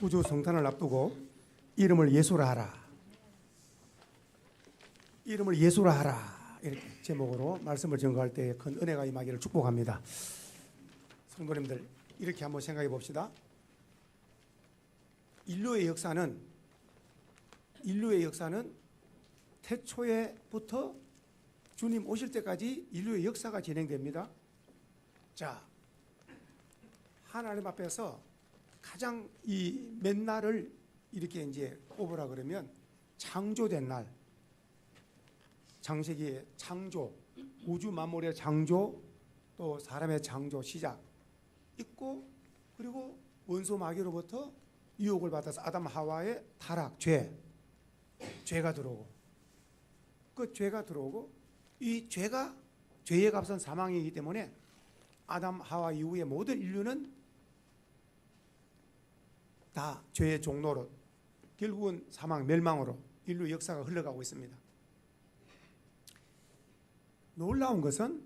구주 성탄을 앞두고 이름을 예수라 하라, 이름을 예수라 하라, 이렇게 제목으로 말씀을 전거할 때 큰 은혜가 임하기를 축복합니다. 성도님들, 이렇게 한번 생각해 봅시다. 인류의 역사는 태초에부터 주님 오실 때까지 인류의 역사가 진행됩니다. 자, 하나님 앞에서 가장 이 몇 날을 이렇게 이제 꼽으라 그러면 창조된 날, 창세기의 창조, 우주 만물의 창조, 또 사람의 창조 시작 있고, 그리고 원수 마귀로부터 유혹을 받아서 아담 하와의 타락, 죄가 들어오고, 그 죄가 들어오고, 이 죄의 값은 사망이기 때문에 아담 하와 이후의 모든 인류는 다 죄의 종로로, 결국은 사망, 멸망으로 인류 역사가 흘러가고 있습니다. 놀라운 것은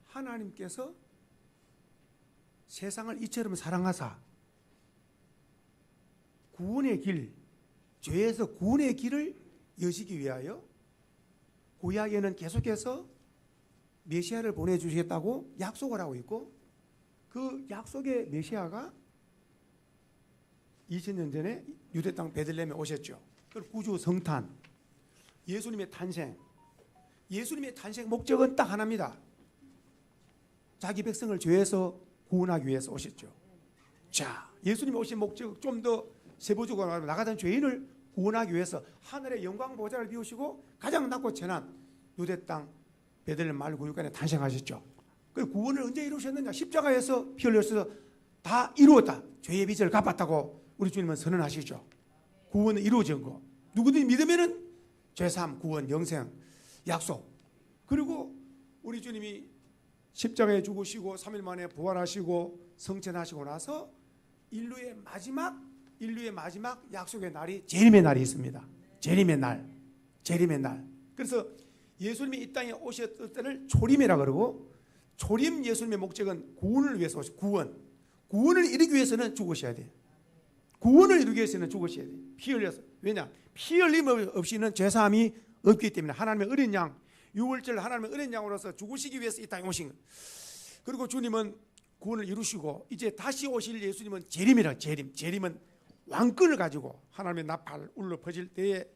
하나님께서 세상을 이처럼 사랑하사 구원의 길, 죄에서 구원의 길을 여시기 위하여 구약에는 계속해서 메시아를 보내주시겠다고 약속을 하고 있고, 그 약속의 메시아가 2000년 전에 유대 땅 베들레헴에 오셨죠. 그리고 구주 성탄, 예수님의 탄생, 예수님의 탄생 목적은 딱 하나입니다. 자기 백성을 죄에서 구원하기 위해서 오셨죠. 자, 예수님이 오신 목적 좀 더 세부적으로 말하면 나가던 죄인을 구원하기 위해서 하늘의 영광 보좌를 비우시고 가장 낮고 천한 유대 땅 베들레헴 마을 구육간에 탄생하셨죠. 그 구원을 언제 이루셨느냐? 십자가에서 피 흘려서 다 이루었다, 죄의 빚을 갚았다고 우리 주님은 선언하시죠. 구원은 이루어진 거, 누구든지 믿으면은 죄사함, 구원, 영생 약속. 그리고 우리 주님이 십자가에 죽으시고 3일 만에 부활하시고 성천하시고 나서 인류의 마지막 약속의 날이 재림의 날이 있습니다. 재림의 날. 그래서 예수님이 이 땅에 오셨을 때를 초림이라 그러고, 초림 예수님의 목적은 구원을 위해서 오신, 구원을 이루기 위해서는 죽으셔야 돼요. 구원을 이루기 위해서는 죽으셔야 돼요. 피 흘려서. 왜냐? 피 흘림 없이는 죄사함이 없기 때문에 하나님의 어린 양, 유월절 하나님의 어린 양으로서 죽으시기 위해서 이 땅에 오신 거예요. 그리고 주님은 구원을 이루시고 이제 다시 오실 예수님은 재림이라. 재림은 왕권을 가지고 하나님의 나팔 울려 퍼질 때에,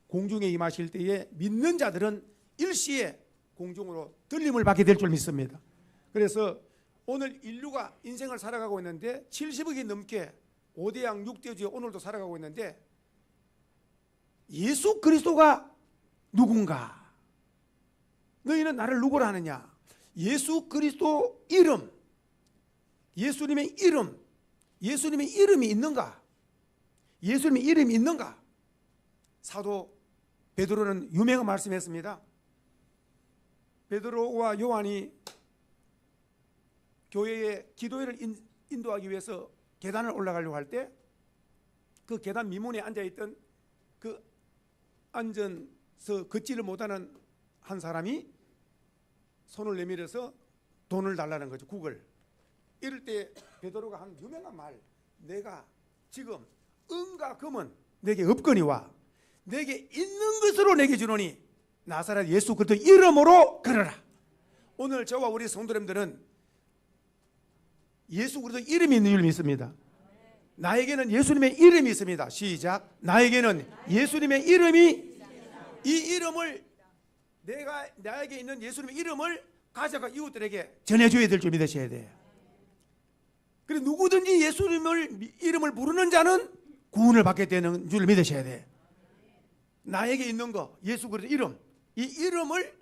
공중에 임하실 때에 믿는 자들은 일시에 공중으로 들림을 받게 될 줄 믿습니다. 그래서 오늘 인류가 인생을 살아가고 있는데 70억이 넘게 5대양 6대주에 오늘도 살아가고 있는데, 예수 그리스도가 누군가? 너희는 나를 누구라 하느냐? 예수 그리스도 이름, 예수님의 이름이 있는가? 예수님의 이름이 있는가? 사도 베드로는 유명한 말씀했습니다. 베드로와 요한이 교회의 기도회를 인도하기 위해서 계단을 올라가려고 할 때, 그 계단 미문에 앉아있던 그 앉아서 걷지를 못하는 한 사람이 손을 내밀어서 돈을 달라는 거죠. 국을. 이럴 때 베드로가 한 유명한 말, 내가 지금 은과 금은 내게 없거니와 내게 있는 것으로 내게 주노니 나사렛 예수 그리스도 이름으로 걸어라. 오늘 저와 우리 성도님들은 예수 그리스도 이름이 있는 줄 믿습니다. 나에게는 예수님의 이름이 있습니다. 시작. 나에게는 예수님의 이름이, 이 이름을, 나에게 있는 예수님의 이름을 가져가 이웃들에게 전해줘야 될 줄 믿으셔야 돼요. 그리고 누구든지 예수님의 이름을 부르는 자는 구원을 받게 되는 줄 믿으셔야 돼요. 나에게 있는 거, 예수 그리스도 이름, 이 이름을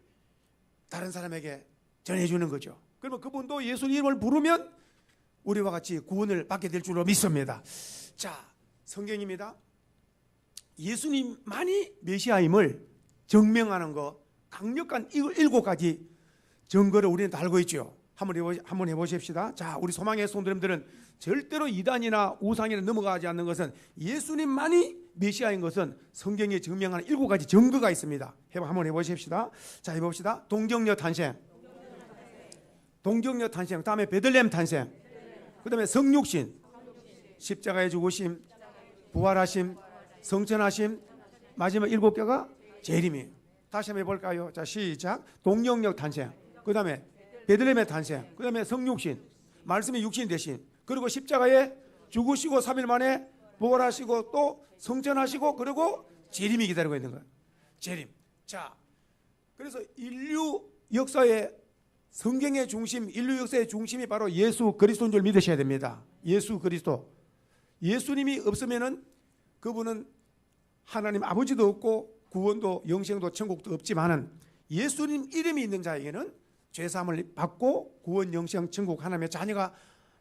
다른 사람에게 전해주는 거죠. 그러면 그분도 예수 이름을 부르면 우리와 같이 구원을 받게 될 줄로 믿습니다. 자, 성경입니다. 예수님만이 메시아임을 증명하는 거, 강력한 7가지 증거를 우리는 다 알고 있죠. 한번 해보십시다. 자, 우리 소망의 성도님들은 절대로 이단이나 우상이나 넘어가지 않는 것은, 예수님만이 메시아인 것은 성경에 증명하는 7가지 증거가 있습니다. 한번 해보십시다. 자, 해봅시다. 동정녀 탄생, 다음에 베들레헴 탄생, 그 다음에 성육신, 십자가에 죽으심, 부활하심, 성천하심, 마지막 7개가 재림이에요. 다시 한번 해볼까요? 자, 시작. 동력력 탄생, 그 다음에 베들레헴의 탄생, 그 다음에 성육신, 말씀의 육신 대신, 그리고 십자가에 죽으시고 3일 만에 부활하시고 또 성천하시고 그리고 재림이 기다리고 있는 거예요. 재림. 자, 그래서 인류 역사의 성경의 중심, 인류 역사의 중심이 바로 예수 그리스도인 줄 믿으셔야 됩니다. 예수 그리스도. 예수님이 없으면은 그분은 하나님 아버지도 없고 구원도 영생도 천국도 없지만은 예수님 이름이 있는 자에게는 죄사함을 받고 구원 영생 천국 하나님의 자녀가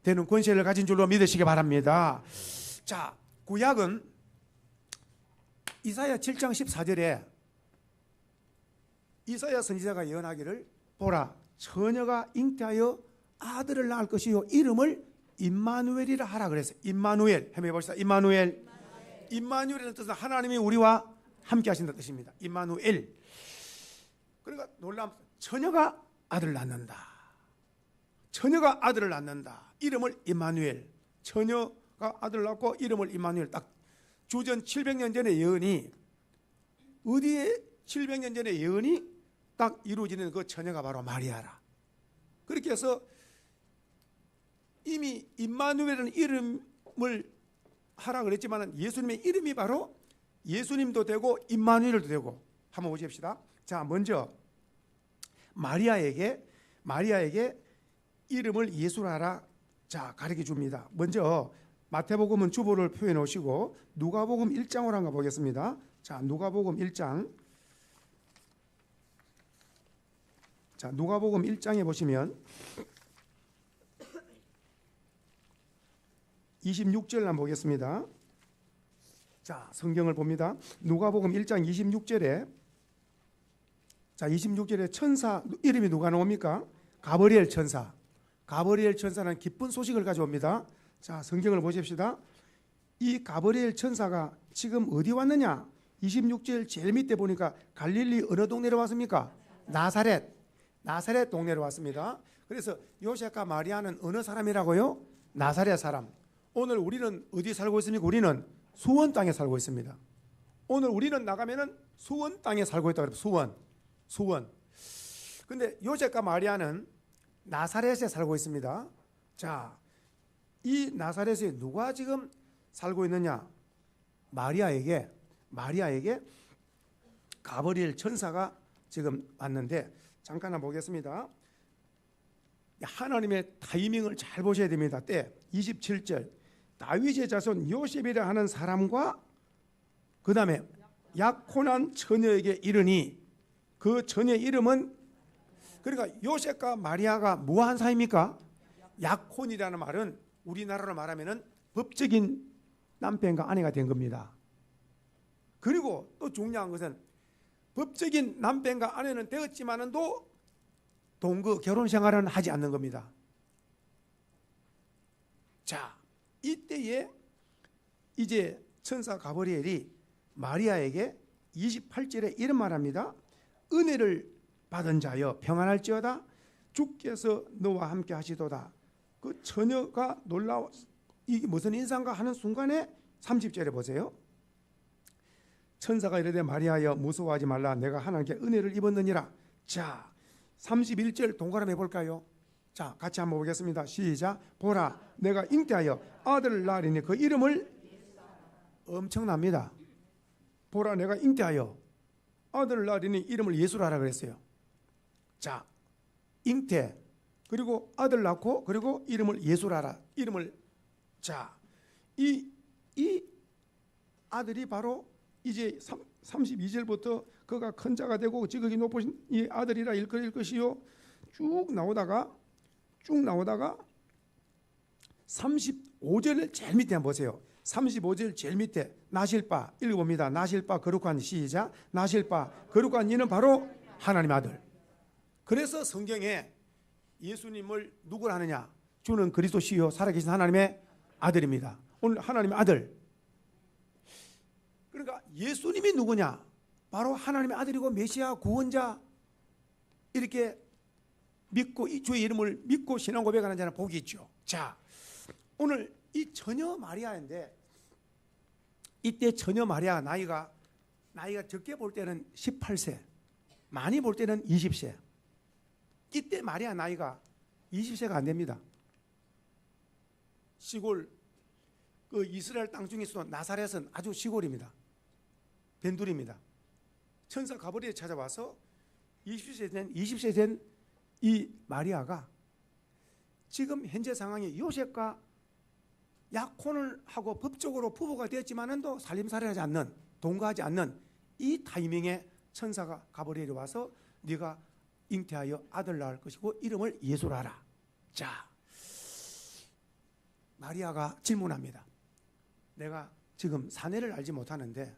되는 권세를 가진 줄로 믿으시기 바랍니다. 자, 구약은 이사야 7장 14절에 이사야 선지자가 예언하기를 보라 처녀가 잉태하여 아들을 낳을 것이요 이름을 임마누엘이라 하라 그랬어요. 임마누엘 한번 해봅시다. 임마누엘. 임마누엘이라는 뜻은 하나님이 우리와 함께 하신다는 뜻입니다. 임마누엘. 그러니까 놀라운 처녀가 아들을 낳는다. 처녀가 아들을 낳는다. 이름을 임마누엘. 처녀가 아들을 낳고 이름을 임마누엘. 딱 주전 700년 전의 예언이 어디에 700년 전의 예언이 딱 이루어지는 그 처녀가 바로 마리아라. 그렇게 해서 이미 임마누엘은 이름을 하라 그랬지만 예수님의 이름이 바로 예수님도 되고 임마누엘도 되고 한번 보십시다. 자, 먼저 마리아에게 이름을 예수라라 자 가르쳐 줍니다. 먼저 마태복음은 주보를 표현해 오시고 누가복음 1장으로 한번 보겠습니다. 자, 누가복음 1장. 자, 누가복음 1장에 보시면 26절 한번 보겠습니다. 자, 성경을 봅니다. 누가복음 1장 26절에 자, 26절에 천사 이름이 누가 나옵니까? 가브리엘 천사. 가브리엘 천사는 기쁜 소식을 가져옵니다. 자, 성경을 보십시다. 이 가브리엘 천사가 지금 어디 왔느냐? 26절 제일 밑에 보니까 갈릴리 어느 동네로 왔습니까? 나사렛 동네로 왔습니다. 그래서 요셉과 마리아는 어느 사람이라고요? 나사렛 사람. 오늘 우리는 어디 살고 있습니까? 우리는 수원 땅에 살고 있습니다. 오늘 우리는 나가면은 수원 땅에 살고 있다고 그래요. 수원. 근데 요셉과 마리아는 나사렛에 살고 있습니다. 자, 이 나사렛에 누가 지금 살고 있느냐? 마리아에게 가브리엘 천사가 지금 왔는데 잠깐 한번 보겠습니다. 하나님의 타이밍을 잘 보셔야 됩니다. 때 27절 다윗의 자손 요셉이라 하는 사람과 그 다음에 약혼한 처녀에게 이르니 그 처녀의 이름은 그러니까 요셉과 마리아가 무한 사이입니까? 약혼이라는 말은 우리나라로 말하면 법적인 남편과 아내가 된 겁니다. 그리고 또 중요한 것은 법적인 남편과 아내는 되었지만도 동거 결혼 생활은 하지 않는 겁니다. 자, 이때에 이제 천사 가브리엘이 마리아에게 28절에 이런 말합니다. 은혜를 받은 자여 평안할지어다 주께서 너와 함께 하시도다. 그 처녀가 놀라워 이게 무슨 인상가 하는 순간에 30절에 보세요. 천사가 이르되 마리아여 무서워하지 말라 내가 하나님께 은혜를 입었느니라. 자, 31절 동그라미 해볼까요? 자, 같이 한번 보겠습니다. 시작. 보라 내가 잉태하여 아들을 낳으리니 그 이름을 엄청납니다. 보라 내가 잉태하여 아들을 낳으리니 이름을 예수라 하라 그랬어요. 자, 잉태 그리고 아들 낳고 그리고 이름을 예수라 하라. 이름을 자, 이 아들이 바로 이제 32절부터 그가 큰 자가 되고 지극히 높으신 이 아들이라 일컬을 것이요 쭉 나오다가 35절 제일 밑에 한번 보세요. 35절 제일 밑에 나실바 읽어봅니다. 나실바 거룩한 시작. 나실바 거룩한 이는 바로 하나님 아들. 그래서 성경에 예수님을 누구를 하느냐? 주는 그리스도시요 살아계신 하나님의 아들입니다. 오늘 하나님의 아들. 그러니까 예수님이 누구냐? 바로 하나님의 아들이고 메시아 구원자. 이렇게 믿고 주의 이름을 믿고 신앙 고백하는 자는 복이 있죠. 자, 오늘 이 처녀 마리아인데 이때 처녀 마리아 나이가 적게 볼 때는 18세, 많이 볼 때는 20세. 이때 마리아 나이가 20세가 안 됩니다. 시골 그 이스라엘 땅 중에서도 나사렛은 아주 시골입니다. 변두리입니다. 천사 가브리엘이 찾아와서 20세 된 이 마리아가 지금 현재 상황이 요셉과 약혼을 하고 법적으로 부부가 되었지만도 살림살이하지 않는, 동거하지 않는 이 타이밍에 천사가 가브리엘이 와서 네가 잉태하여 아들 낳을 것이고 이름을 예수로 하라. 자, 마리아가 질문합니다. 내가 지금 사내를 알지 못하는데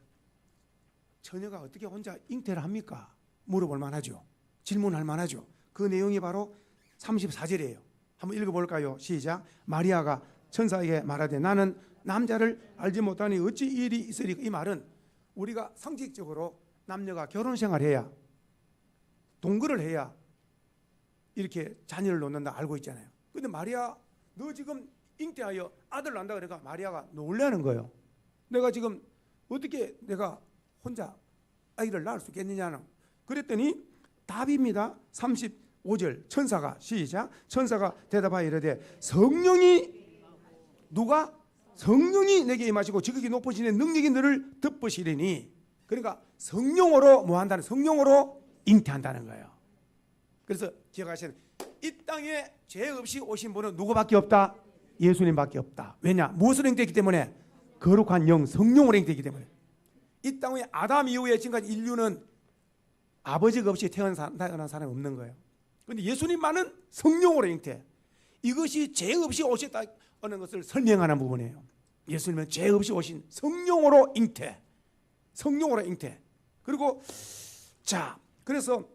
처녀가 어떻게 혼자 잉태를 합니까? 물어볼 만하죠. 질문할 만하죠. 그 내용이 바로 34절이에요. 한번 읽어볼까요? 시작. 마리아가 천사에게 말하되 나는 남자를 알지 못하니 어찌 이 일이 있으리까. 이 말은 우리가 상식적으로 남녀가 결혼생활해야, 동거를 해야 이렇게 자녀를 놓는다 알고 있잖아요. 근데 마리아 너 지금 잉태하여 아들 낳는다 그러니까 마리아가 놀라는 거예요. 내가 지금 어떻게 내가 혼자 아이를 낳을 수 있겠느냐는. 그랬더니 답입니다. 35절 천사가 시작. 천사가 대답하여 이르되 성령이 누가? 성령이 내게 임하시고 지극히 높으신 능력이 너를 덮으시리니. 그러니까 성령으로 뭐 한다는, 성령으로 잉태한다는 거예요. 그래서 기억하시는 이 땅에 죄 없이 오신 분은 누구밖에 없다? 예수님밖에 없다. 왜냐? 무엇으로 잉태했기 때문에? 거룩한 영 성령으로 잉태했기 때문에. 이 땅에 아담 이후에 지금까지 인류는 아버지가 없이 태어난 사람이 없는 거예요. 그런데 예수님만은 성령으로 잉태. 이것이 죄 없이 오셨다는 것을 설명하는 부분이에요. 예수님은 죄 없이 오신 성령으로 잉태. 성령으로 잉태. 그리고 자, 그래서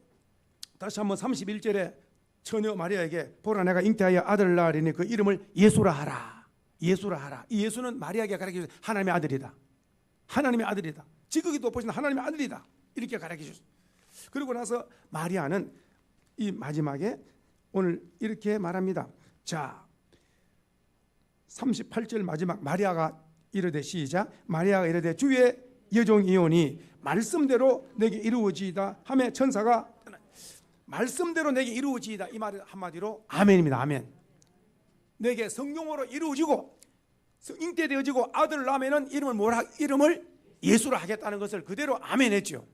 다시 한번 31절에 처녀 마리아에게 보라 내가 잉태하여 아들을 낳으리니 그 이름을 예수라 하라. 예수라 하라. 이 예수는 마리아에게 가르쳐준 하나님의 아들이다. 하나님의 아들이다. 지극히 높으신 하나님의 아들이다. 이렇게 가르쳐줬어요. 그리고 나서 마리아는 이 마지막에 오늘 이렇게 말합니다. 자, 38절 마지막 마리아가 이르되 시작. 마리아가 이르되 주의 여종이오니 말씀대로 내게 이루어지이다 하며 천사가 말씀대로 내게 이루어지이다. 이 말은 한마디로 아멘입니다. 아멘. 내게 성령으로 이루어지고 잉태되어지고 아들을 낳으면 이름을 예수로 하겠다는 것을 그대로 아멘했죠.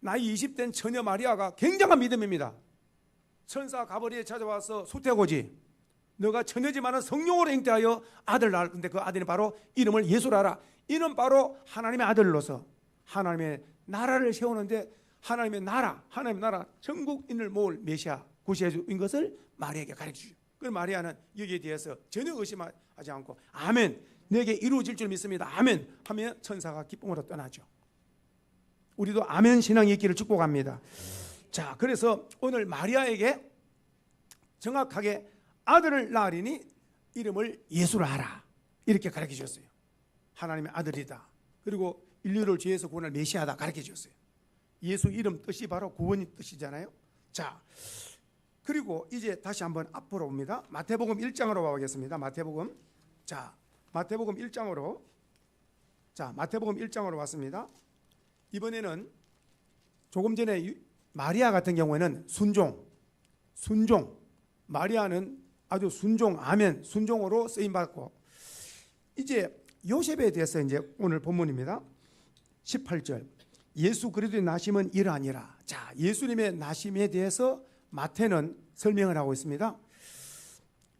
나이 20된 처녀 마리아가 굉장한 믿음입니다. 천사 가브리엘이 찾아와서 수태고지 너가 처녀지만 성령으로 잉태하여 아들을 낳을 건데 그 아들이 바로 이름을 예수로 하라. 이는 바로 하나님의 아들로서 하나님의 나라를 세우는데 하나님의 나라 천국인을 모을 메시아 구세주인 것을 마리아에게 가르쳐주죠. 그 마리아는 여기에 대해서 전혀 의심하지 않고 아멘 내게 이루어질 줄 믿습니다. 아멘 하면 천사가 기쁨으로 떠나죠. 우리도 아멘 신앙이 있기를 축복합니다. 자, 그래서 오늘 마리아에게 정확하게 아들을 낳으리니 이름을 예수라 하라. 이렇게 가르쳐 주셨어요. 하나님의 아들이다. 그리고 인류를 죄에서 구원할 메시아다 가르쳐 주셨어요. 예수 이름 뜻이 바로 구원의 뜻이잖아요. 자, 그리고 이제 다시 한번 앞으로 옵니다. 마태복음 1장으로 가보겠습니다. 마태복음 1장으로 왔습니다. 이번에는 조금 전에 마리아 같은 경우에는 순종 마리아는 아주 순종 아멘 순종으로 쓰임 받고 이제 요셉에 대해서 이제 오늘 본문입니다. 18절 예수 그리스도의 나심은 이러하니라. 자, 예수님의 나심에 대해서 마태는 설명을 하고 있습니다.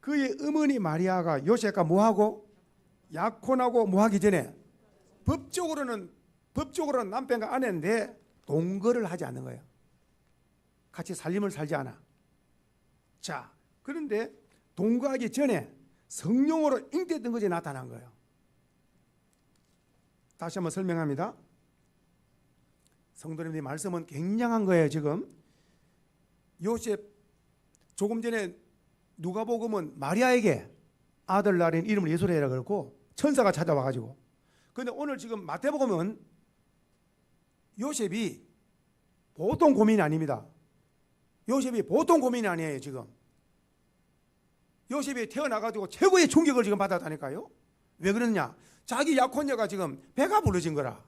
그의 어머니 마리아가 요셉과 뭐하고 약혼하고 뭐하기 전에 법적으로는 남편과 아내인데 동거를 하지 않는 거예요. 같이 살림을 살지 않아. 자, 그런데 동거하기 전에 성령으로 잉태했던 것이 나타난 거예요. 다시 한번 설명합니다. 성도님들의 말씀은 굉장한 거예요. 지금 요셉 조금 전에 누가복음은 마리아에게 아들 낳은 이름을 예수라 해라 그랬고 천사가 찾아와가지고 그런데 오늘 지금 마태복음은 요셉이 보통 고민이 아닙니다. 요셉이 보통 고민이 아니에요. 지금 요셉이 태어나가지고 최고의 충격을 지금 받았다니까요. 왜 그러냐? 자기 약혼녀가 지금 배가 부러진 거라.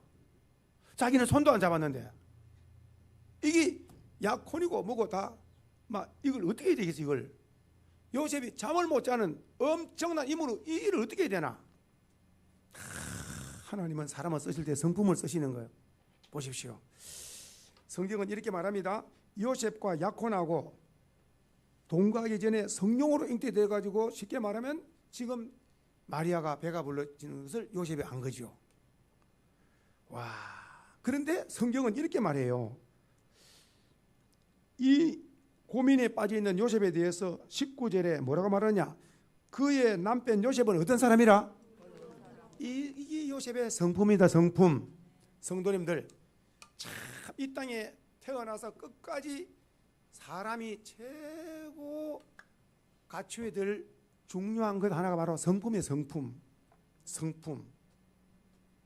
자기는 손도 안 잡았는데 이게 약혼이고 뭐고 다 막 이걸 어떻게 해야 되겠어. 이걸 요셉이 잠을 못 자는 엄청난 임무로 이 일을 어떻게 해야 되나. 하나님은 사람을 쓰실 때 성품을 쓰시는 거예요. 보십시오. 성경은 이렇게 말합니다. 요셉과 약혼하고 동거하기 전에 성령으로 잉태되어 가지고 쉽게 말하면 지금 마리아가 배가 불러지는 것을 요셉이 안 거죠. 와. 그런데 성경은 이렇게 말해요. 이 고민에 빠져 있는 요셉에 대해서 19절에 뭐라고 말하냐? 그의 남편 요셉은 어떤 사람이라? 이게 요셉의 성품이다. 성품. 성도님들, 참 이 땅에 태어나서 끝까지 사람이 최고 갖춰야 될 중요한 것 하나가 바로 성품의 성품. 성품.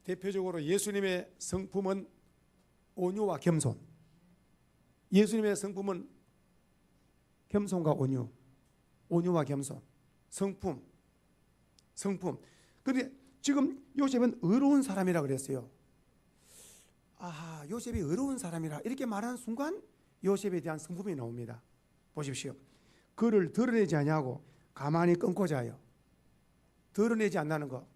대표적으로 예수님의 성품은 온유와 겸손. 예수님의 성품은 겸손과 온유. 온유와 겸손. 성품. 성품. 그런데 지금 요셉은 의로운 사람이라 그랬어요. 아, 요셉이 의로운 사람이라 이렇게 말하는 순간 요셉에 대한 성품이 나옵니다. 보십시오. 그를 드러내지 않냐고 가만히 끊고 자요. 드러내지 않는 거.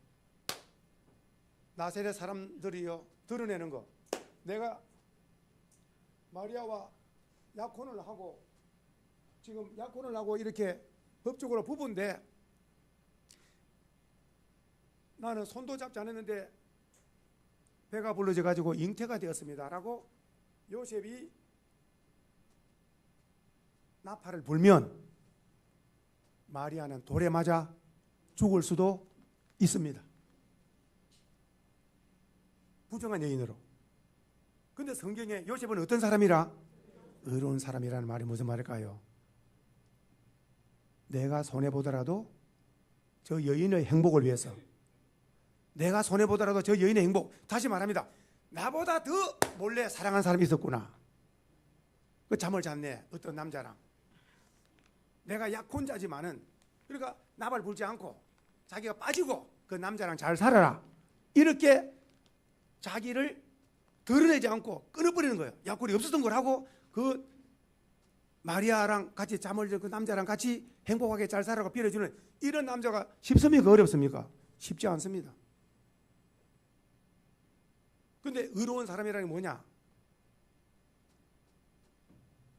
나세렛 사람들이요 드러내는 거. 내가 마리아와 약혼을 하고 지금 약혼을 하고 이렇게 법적으로 부부인데 나는 손도 잡지 않았는데 배가 불러져 가지고 잉태가 되었습니다 라고 요셉이 나팔을 불면 마리아는 돌에 맞아 죽을 수도 있습니다. 부정한 여인으로. 근데 성경에 요셉은 어떤 사람이라? 의로운 사람이라는 말이 무슨 말일까요? 내가 손해보더라도 저 여인의 행복을 위해서, 내가 손해보더라도 저 여인의 행복, 다시 말합니다. 나보다 더 몰래 사랑한 사람이 있었구나. 그 잠을 잤네 어떤 남자랑. 내가 약혼자지만은 그러니까 나발 불지 않고 자기가 빠지고 그 남자랑 잘 살아라 이렇게 자기를 드러내지 않고 끊어버리는 거예요. 약혼이 없었던 걸 하고 그 마리아랑 같이 잠을 자 그 남자랑 같이 행복하게 잘 살아가 빌어주는 이런 남자가 쉽습니까? 어렵습니까? 쉽지 않습니다. 근데 의로운 사람이라는 게 뭐냐?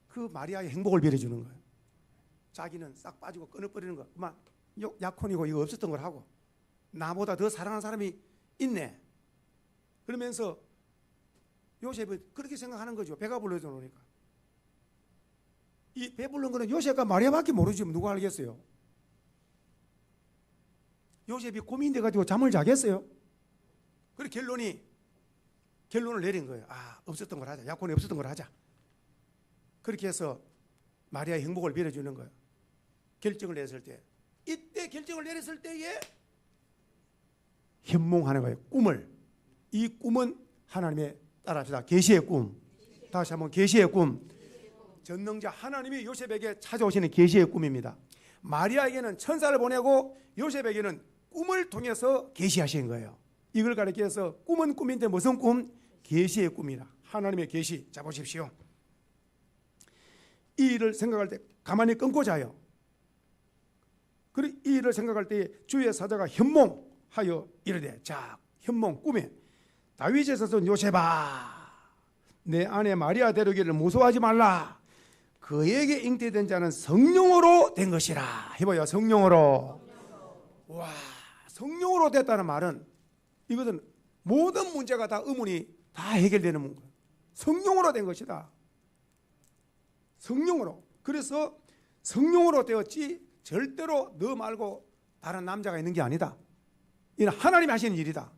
그 마리아의 행복을 빌어주는 거예요. 자기는 싹 빠지고 끊어버리는 거. 그만 약혼이고 이거 없었던 걸 하고 나보다 더 사랑하는 사람이 있네. 그러면서 요셉은 그렇게 생각하는 거죠. 배가 불러져 놓으니까. 이 배 부른 거는 요셉과 마리아밖에 모르지 누가 알겠어요? 요셉이 고민돼 가지고 잠을 자겠어요? 그래 결론을 내린 거예요. 아, 없었던 걸 하자. 약혼이 없었던 걸 하자. 그렇게 해서 마리아의 행복을 빌어주는 거예요. 결정을 내렸을 때, 이때 결정을 내렸을 때에 현몽하는 거예요. 꿈을. 이 꿈은 하나님의, 따라합시다, 계시의 꿈. 다시 한번 계시의 꿈. 전능자 하나님이 요셉에게 찾아오시는 계시의 꿈입니다. 마리아에게는 천사를 보내고 요셉에게는 꿈을 통해서 계시하신 거예요. 이걸 가리켜서 꿈은 꿈인데 무슨 꿈? 계시의 꿈이라. 하나님의 계시. 자, 보십시오. 이 일을 생각할 때 가만히 끊고 자요. 그리고 이 일을 생각할 때 주의 사자가 현몽하여 이르되, 자, 현몽 꿈에 다윗의 자손 요셉아, 내 아내 마리아 데려오기를 무서워하지 말라. 그에게 잉태된 자는 성령으로 된 것이라. 해봐요. 성령으로. 와, 성령으로 됐다는 말은 이것은 모든 문제가 다 의문이 다 해결되는 문제. 성령으로 된 것이다. 성령으로. 그래서 성령으로 되었지 절대로 너 말고 다른 남자가 있는 게 아니다. 이는 하나님이 하시는 일이다.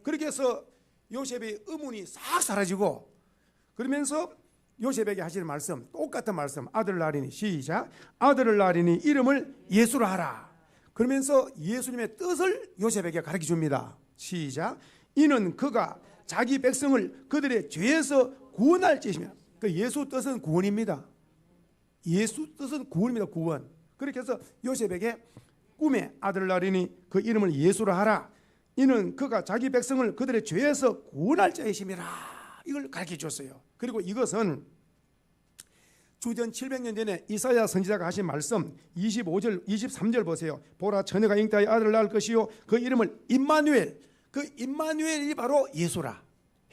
그렇게 해서 요셉의 의문이 싹 사라지고, 그러면서 요셉에게 하시는 말씀, 똑같은 말씀. 아들을 낳으리니, 시작, 아들을 낳으리니 이름을 예수로 하라. 그러면서 예수님의 뜻을 요셉에게 가르쳐 줍니다. 시작, 이는 그가 자기 백성을 그들의 죄에서 구원할 짓이며. 그 예수 뜻은 구원입니다. 예수 뜻은 구원입니다. 구원. 그렇게 해서 요셉에게 꿈에 아들을 낳으니 그 이름을 예수라 하라. 이는 그가 자기 백성을 그들의 죄에서 구원할 자이심이라. 이걸 가르쳐 줬어요. 그리고 이것은 주전 700년 전에 이사야 선지자가 하신 말씀 25절 23절 보세요. 보라 처녀가 잉태하여 아들을 낳을 것이요 그 이름을 임마누엘. 그 임마누엘이 바로 예수라.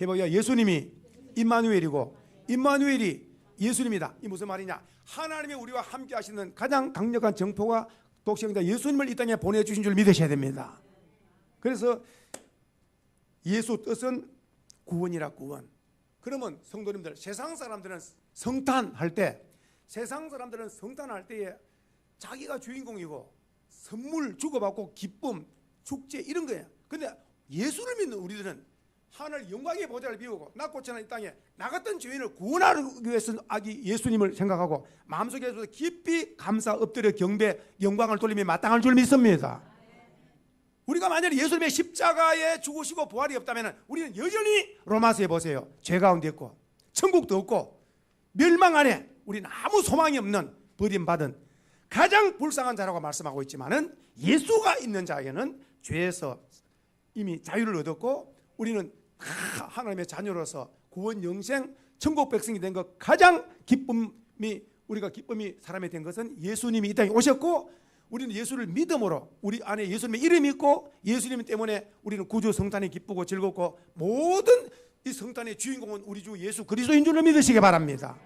해봐요. 예수님이 임마누엘이고 임마누엘이 예수님이다. 이 무슨 말이냐? 하나님이 우리와 함께 하시는 가장 강력한 정포가 독생자 예수님을 이 땅에 보내주신 줄 믿으셔야 됩니다. 그래서 예수 뜻은 구원이라. 구원. 그러면 성도님들, 세상 사람들은 성탄할 때 자기가 주인공이고 선물 주고받고 기쁨, 축제 이런 거예요. 근데 예수를 믿는 우리들은 하늘 영광의 보좌를 비우고 낮고 천한 이 땅에 나 같은 죄인을 구원하기 위해서 아기 예수님을 생각하고 마음속에서 깊이 감사 엎드려 경배 영광을 돌리며 마땅할 줄 믿습니다. 우리가 만약에 예수님의 십자가에 죽으시고 부활이 없다면 우리는 여전히 로마서에 보세요. 죄 가운데 있고 천국도 없고 멸망 안에 우리는 아무 소망이 없는 버림받은 가장 불쌍한 자라고 말씀하고 있지만은 예수가 있는 자에게는 죄에서 이미 자유를 얻었고 우리는 하나님의 자녀로서 구원 영생 천국 백성이 된 것 가장 기쁨이 우리가 기쁨이 사람이 된 것은 예수님이 이 땅에 오셨고 우리는 예수를 믿음으로 우리 안에 예수님의 이름이 있고 예수님 때문에 우리는 구주 성탄이 기쁘고 즐겁고 모든 이 성탄의 주인공은 우리 주 예수 그리스도인 줄로 믿으시기 바랍니다.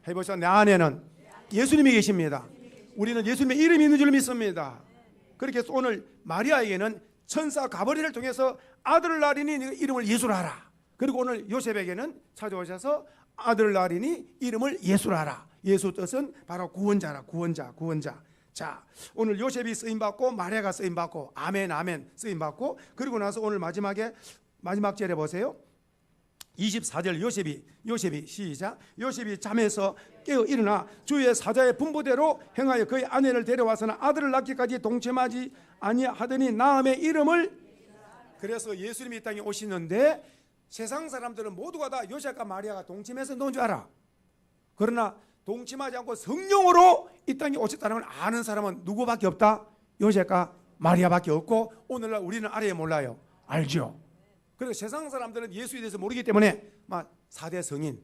해보세요. 내 안에는 예수님이 계십니다. 우리는 예수님의 이름이 있는 줄로 믿습니다. 그렇게 해서 오늘 마리아에게는 천사 가브리엘을 통해서 아들을 낳으니 이름을 예수라 하라. 그리고 오늘 요셉에게는 찾아오셔서 아들을 낳으니 이름을 예수라 하라. 예수 뜻은 바로 구원자라. 구원자. 자, 오늘 요셉이 쓰임받고 마리아가 쓰임받고 아멘 아멘 쓰임받고 그리고 나서 오늘 마지막 절에 보세요. 24절 요셉이 시작. 요셉이 잠에서 깨어 일어나 주의 사자의 분부대로 행하여 그의 아내를 데려와서는 아들을 낳기까지 동침하지 아니하더니 낳음의 이름을. 그래서 예수님이 이 땅에 오시는데 세상 사람들은 모두가 다 요셉과 마리아가 동침해서 놓은 줄 알아. 그러나 동침하지 않고 성령으로 이 땅에 오셨다는 걸 아는 사람은 누구밖에 없다? 요셉과 마리아밖에 없고 오늘날 우리는 알아야 몰라요? 알죠. 그리고 세상 사람들은 예수에 대해서 모르기 때문에 막 4대 성인,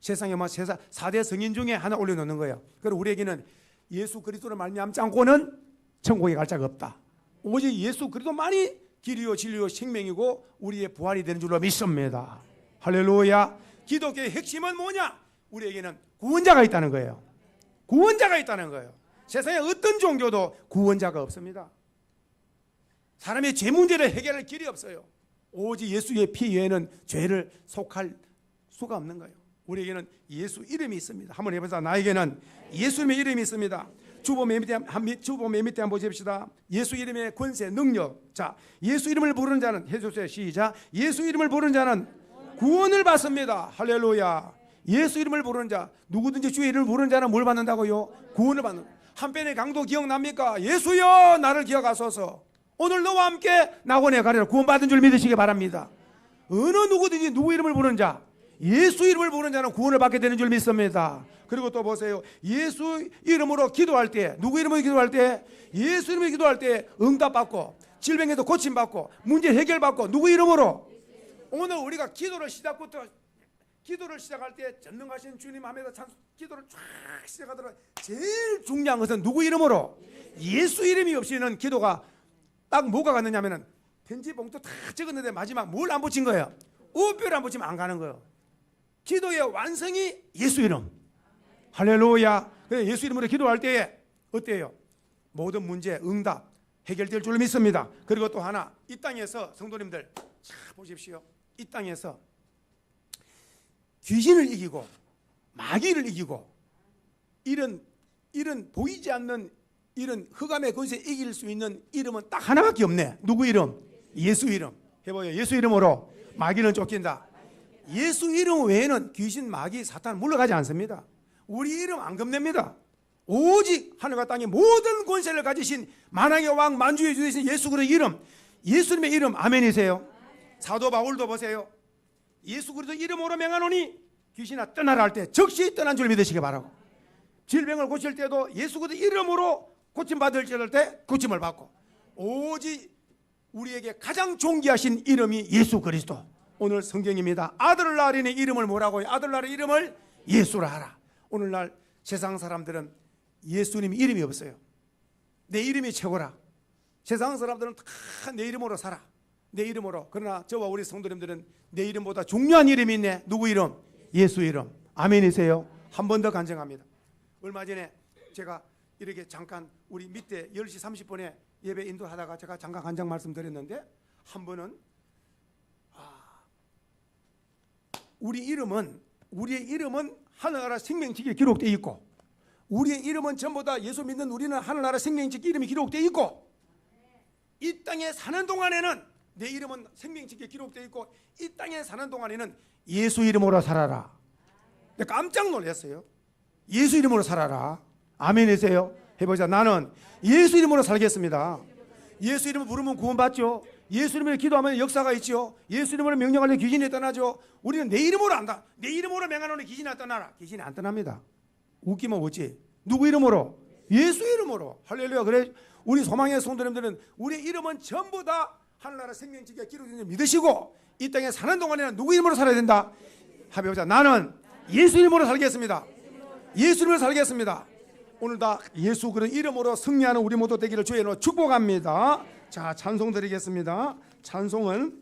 세상에 막 4대 성인 중에 하나 올려놓는 거예요. 그리고 우리에게는 예수 그리스도를 말미암지 않고는 천국에 갈 자가 없다. 오직 예수 그리스도만이 길이요 진리요 생명이고 우리의 부활이 되는 줄로 믿습니다. 할렐루야. 기독교의 핵심은 뭐냐? 우리에게는 구원자가 있다는 거예요. 구원자가 있다는 거예요. 세상에 어떤 종교도 구원자가 없습니다. 사람의 죄 문제를 해결할 길이 없어요. 오직 예수의 피 외에는 죄를 속할 수가 없는 거예요. 우리에게는 예수 이름이 있습니다. 한번 해보자. 나에게는 예수님의 이름이 있습니다. 주보 맨 밑에 한번 보십시다. 예수 이름의 권세, 능력. 자, 예수 이름을 부르는 자는 해주세요. 시작. 예수 이름을 부르는 자는 구원을 받습니다. 할렐루야. 예수 이름을 부르는 자, 누구든지 주의 이름을 부르는 자는 뭘 받는다고요? 구원을 받는. 한편의 강도 기억납니까? 예수여 나를 기억하소서. 오늘 너와 함께 낙원에 가리라. 구원받은 줄 믿으시기 바랍니다. 어느 누구든지 누구 이름을 부르는 자, 예수 이름을 부르는 자는 구원을 받게 되는 줄 믿습니다. 그리고 또 보세요. 예수 이름으로 기도할 때, 누구 이름으로 기도할 때? 예수 이름으로 기도할 때 응답받고 질병에도 고침받고 문제 해결받고 누구 이름으로? 오늘 우리가 기도를 시작할 때 전능하신 주님 하면서 기도를 쫙 시작하더라도 제일 중요한 것은 누구 이름으로? 예수 이름이 없이는 기도가 딱 뭐가 갔느냐 하면은 편지 봉투 다 적었는데 마지막 뭘 안 붙인 거예요? 우표를 안 붙이면 안 가는 거예요. 기도의 완성이 예수 이름. 할렐루야. 그래서 예수 이름으로 기도할 때에 어때요? 모든 문제 응답 해결될 줄 믿습니다. 그리고 또 하나, 이 땅에서 성도님들 자 보십시오. 이 땅에서 귀신을 이기고 마귀를 이기고 이런 보이지 않는 이런 흑암의 권세 이길 수 있는 이름은 딱 하나밖에 없네. 누구 이름? 예수 이름. 해봐요. 예수 이름으로 마귀는 쫓긴다. 예수 이름 외에는 귀신, 마귀, 사탄 물러가지 않습니다. 우리 이름 안 겁냅니다. 오직 하늘과 땅의 모든 권세를 가지신 만왕의 왕 만주의 주 되신 예수 그리스도의 이름, 예수님의 이름 아멘이세요. 사도 바울도 보세요. 예수 그리스도 이름으로 명하노니 귀신아 떠나라 할 때 즉시 떠난 줄 믿으시기 바라고, 질병을 고칠 때도 예수 그리스도 이름으로 고침받을 때 고침을 받고, 오직 우리에게 가장 존귀하신 이름이 예수 그리스도. 오늘 성경입니다. 아들날인의 이름을 뭐라고요? 아들날의 이름을 예수라 하라. 오늘날 세상 사람들은 예수님 이름이 없어요. 내 이름이 최고라. 세상 사람들은 다 내 이름으로 살아. 내 이름으로. 그러나 저와 우리 성도님들은 내 이름보다 중요한 이름이 있네. 누구 이름? 예수 이름. 아멘이세요? 한 번 더 간증합니다. 얼마 전에 제가 이렇게 잠깐 우리 밑에 10시 30분에 예배 인도하다가 제가 잠깐 간증 말씀드렸는데, 한 번은 우리의 이름은 하늘나라 생명책에 기록되어 있고, 우리의 이름은 전부 다 예수 믿는 우리는 하늘나라 생명책 이름이 기록되어 있고, 이 땅에 사는 동안에는 내 이름은 생명책에 기록되어 있고, 이 땅에 사는 동안에는 예수 이름으로 살아라. 깜짝 놀랐어요. 예수 이름으로 살아라. 아멘이세요? 해보자. 나는 예수 이름으로 살겠습니다. 예수 이름을 부르면 구원받죠. 예수 이름으로 기도하면 역사가 있죠. 예수 이름으로 명령하면 귀신이 떠나죠. 우리는 내 이름으로 한다. 내 이름으로 명하노니 귀신이 떠나라. 귀신이 안 떠납니다. 웃기면 웃지. 누구 이름으로? 예수 이름으로. 할렐루야. 그래 우리 소망의 성도님들은 우리의 이름은 전부 다 하늘나라 생명책에 기록된 줄 믿으시고, 이 땅에 사는 동안에는 누구 이름으로 살아야 된다? 해보자. 나는 예수 이름으로 살겠습니다. 예수 이름으로 살겠습니다. 오늘 다 예수 그런 이름으로 승리하는 우리 모두 되기를 주의 이름으로 축복합니다. 자, 찬송 드리겠습니다. 찬송은